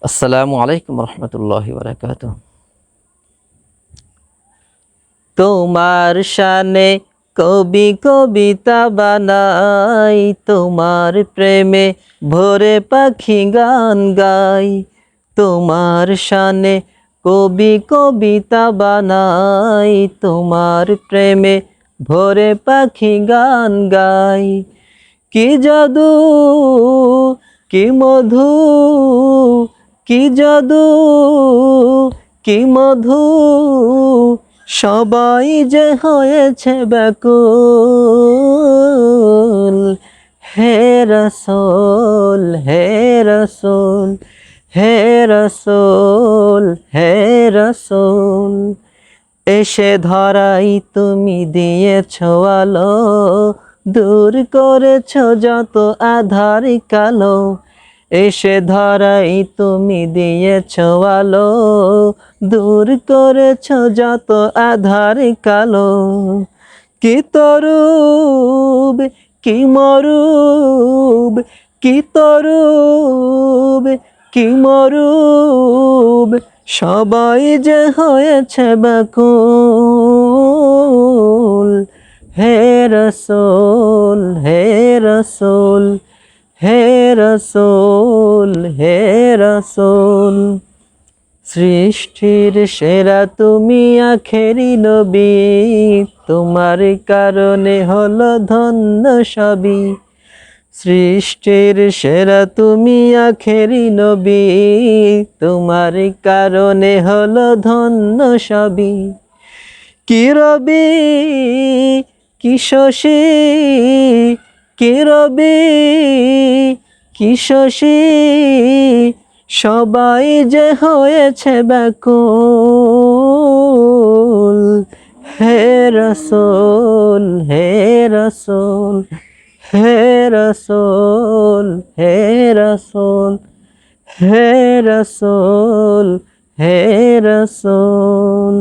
আসসালামু আলাইকুম রহমতুল্লাহি বারাকাতুহু। তোমার শানে কবি কবিতা বানাই, তোমার প্রেমে ভোরে পাখি গান গাই। তোমার শানে কবি কবিতা বানাই, তোমার প্রেমে ভোরে পাখি গান গাই। কি জাদু, কি মধু, কি জাদু, কি মধু, সবাই যে হয়েছে ব্যাকুল। হে রাসূল, হে রাসূল, হে রাসূল, হে রাসূল, এসে ধরাই তুমি দিয়েছ আলো, দূর করেছ যত আধার কালো। এসে ধরাই তুমি দিয়েছ আলো, দূর করেছ যত আধার কালো। কি তরুব, কি মরুব, কি তরুব, কি মরুব, সবাই যে হয়েছে ব্যাকুল। হে রাসূল, হে রাসূল, হে রাসূল, হে রাসূল, সৃষ্টির সেরা তুমি আখেরি নবী, তোমার কারণে হলো ধন্য সবই। সৃষ্টির সেরা তুমি আখেরি নবী, তোমার কারণে হলো ধন্য সবই। কি রবি, কি শশী, কি রবি, কি শশী, সবাই যে হয়েছে ব্যাকুল। হে রাসূল, হে রাসূল, হে রাসূল, হে রাসূল, হে রাসূল, হে রাসূল।